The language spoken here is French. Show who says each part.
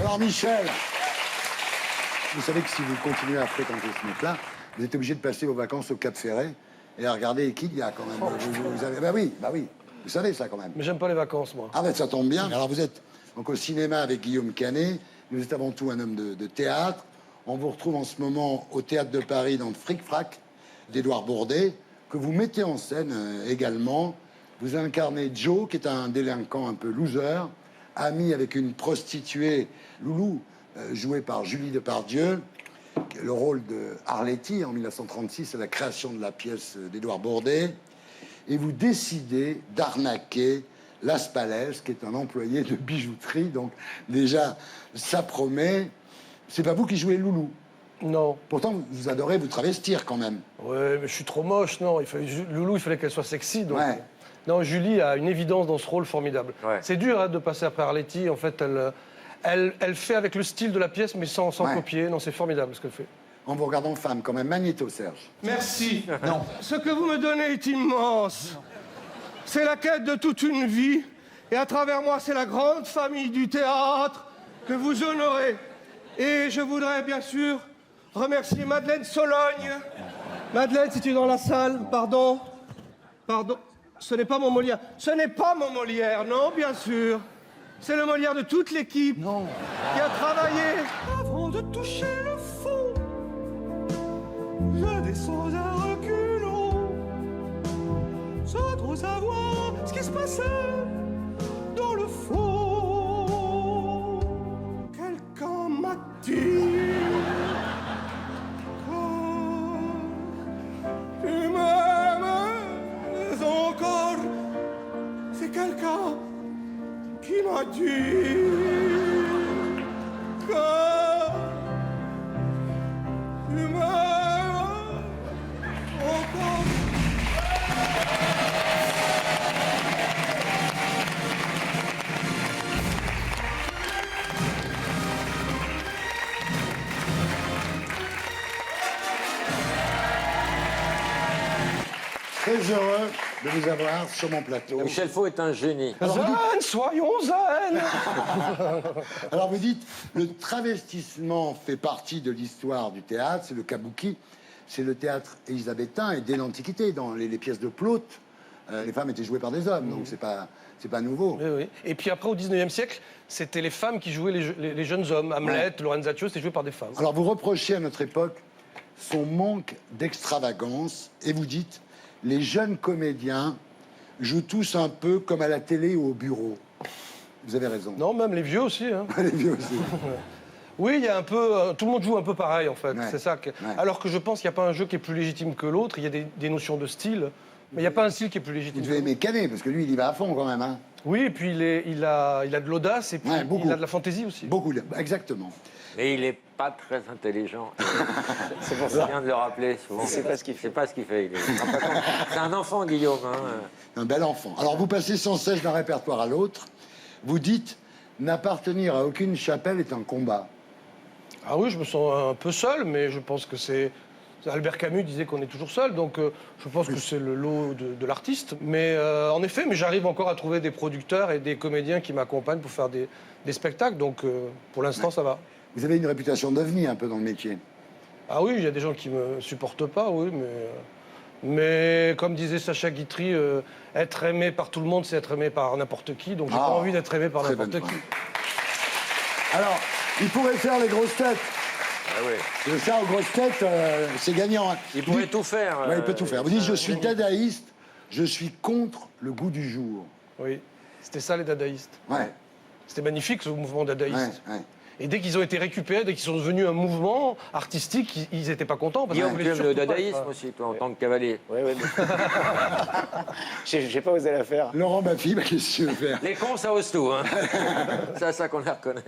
Speaker 1: Alors, Michel, vous savez que si vous continuez à fréquenter ce mec-là, vous êtes obligé de passer vos vacances au Cap Ferret et à regarder qui il y a quand même. Vous avez... Bah oui. Vous savez ça quand même.
Speaker 2: Mais j'aime pas les vacances, moi.
Speaker 1: Ah ben ça tombe bien. Alors vous êtes donc au cinéma avec Guillaume Canet. Vous êtes avant tout un homme de théâtre. On vous retrouve en ce moment au Théâtre de Paris dans le Fric-Frac d'Édouard Bourdet, que vous mettez en scène également. Vous incarnez Joe, qui est un délinquant un peu loser, ami avec une prostituée, Loulou, jouée par Julie Depardieu. Le rôle de Arletty en 1936 à la création de la pièce d'Édouard Bourdet. Et vous décidez d'arnaquer Las Palès, qui est un employé de bijouterie. Donc, déjà, ça promet. C'est pas vous qui jouez Loulou.
Speaker 2: Non.
Speaker 1: Pourtant, vous adorez vous travestir quand même.
Speaker 2: Ouais, mais je suis trop moche, non. Loulou, il fallait qu'elle soit sexy, donc...
Speaker 1: Ouais.
Speaker 2: Non, Julie a une évidence dans ce rôle formidable.
Speaker 3: Ouais.
Speaker 2: C'est dur hein, de passer après Arletty. En fait, elle fait avec le style de la pièce, mais sans
Speaker 1: Ouais.
Speaker 2: copier. Non, c'est formidable ce qu'elle fait.
Speaker 1: En vous regardant femme, quand même. Magnéto, Serge.
Speaker 2: Merci.
Speaker 1: Non.
Speaker 2: Ce que vous me donnez est immense. C'est la quête de toute une vie. Et à travers moi, c'est la grande famille du théâtre que vous honorez. Et je voudrais bien sûr remercier Madeleine Sologne. Madeleine, si tu es dans la salle, pardon. Pardon. Ce n'est pas mon Molière. Ce n'est pas mon Molière, non, bien sûr. C'est le Molière de toute l'équipe. Non. Qui a travaillé. Avant de toucher le fond, je descends à reculons, sans trop savoir ce qui se passait dans le fond. Quelqu'un m'a dit quand tu m'aimes encore. C'est quelqu'un qui m'a dit que tu m'aimes encore.
Speaker 1: Très heureux de vous avoir sur mon plateau.
Speaker 3: Michel Faux est un génie.
Speaker 1: Alors, vous dites-
Speaker 2: Zen, soyons zen.
Speaker 1: Alors vous dites, le travestissement fait partie de l'histoire du théâtre, c'est le kabuki, c'est le théâtre élisabétain et dès l'Antiquité, dans les pièces de Plaute, les femmes étaient jouées par des hommes, donc c'est pas nouveau.
Speaker 2: Oui, oui. Et puis après, au 19e siècle, c'était les femmes qui jouaient les jeunes hommes. Hamlet, Lorenzaccio, c'était joué par des femmes.
Speaker 1: Alors vous reprochez à notre époque son manque d'extravagance et vous dites, les jeunes comédiens jouent tous un peu comme à la télé ou au bureau. Vous avez raison.
Speaker 2: Non, même les vieux aussi. Hein.
Speaker 1: Les vieux aussi.
Speaker 2: Oui, il y a un peu... tout le monde joue un peu pareil, en fait.
Speaker 1: Ouais.
Speaker 2: C'est ça. Alors que je pense qu'il n'y a pas un jeu qui est plus légitime que l'autre. Il y a des notions de style. Mais il n'y a pas un style qui est plus
Speaker 1: Vous
Speaker 2: légitime.
Speaker 1: devez aimer Canet, parce que lui, il y va à fond quand même. Hein.
Speaker 2: Oui, et puis il a de l'audace et puis
Speaker 1: Ouais, beaucoup.
Speaker 2: il a de la fantaisie aussi.
Speaker 1: Beaucoup, exactement.
Speaker 3: Mais il n'est pas très intelligent. C'est pour ça. Je viens de le rappeler souvent. C'est pas ce qu'il fait. C'est pas ce qu'il fait. C'est un enfant, Guillaume. Hein.
Speaker 1: Un bel enfant. Alors vous passez sans cesse d'un répertoire à l'autre. Vous dites, n'appartenir à aucune chapelle est un combat.
Speaker 2: Ah oui, je me sens un peu seul, mais je pense que c'est... Albert Camus disait qu'on est toujours seul, donc je pense que c'est le lot de l'artiste. Mais en effet, mais j'arrive encore à trouver des producteurs et des comédiens qui m'accompagnent pour faire des spectacles, donc pour l'instant, ça va.
Speaker 1: Vous avez une réputation d'ovni un peu dans le métier.
Speaker 2: Ah oui, il y a des gens qui me supportent pas, oui, mais comme disait Sacha Guitry, être aimé par tout le monde, c'est être aimé par n'importe qui, donc j'ai pas envie d'être aimé par
Speaker 1: très
Speaker 2: n'importe
Speaker 1: bonne
Speaker 2: qui.
Speaker 1: phrase. Alors, il pourrait faire les grosses têtes.
Speaker 3: Ah oui.
Speaker 1: Le ça aux grosses têtes, c'est gagnant. Hein.
Speaker 3: Il pourrait tout faire.
Speaker 1: Ouais, il peut tout faire. Vous dites, je suis
Speaker 3: génie.
Speaker 1: dadaïste, je suis contre le goût du jour.
Speaker 2: Oui, c'était ça les dadaïstes.
Speaker 1: Ouais,
Speaker 2: C'était magnifique ce mouvement dadaïste.
Speaker 1: ouais.
Speaker 2: Et dès qu'ils ont été récupérés, dès qu'ils sont devenus un mouvement artistique, ils n'étaient pas contents. Parce
Speaker 3: Guillaume,
Speaker 2: qu'ils
Speaker 3: tu
Speaker 2: voulaient
Speaker 3: aimes le
Speaker 2: surtout pas
Speaker 3: dadaïsme
Speaker 2: être-
Speaker 3: aussi, toi, en tant que cavalier.
Speaker 4: Oui. J'ai pas osé la faire.
Speaker 1: Laurent Baffy, qu'est-ce que tu veux faire?
Speaker 3: Les cons, ça ose tout. Hein. C'est à ça qu'on les reconnaît.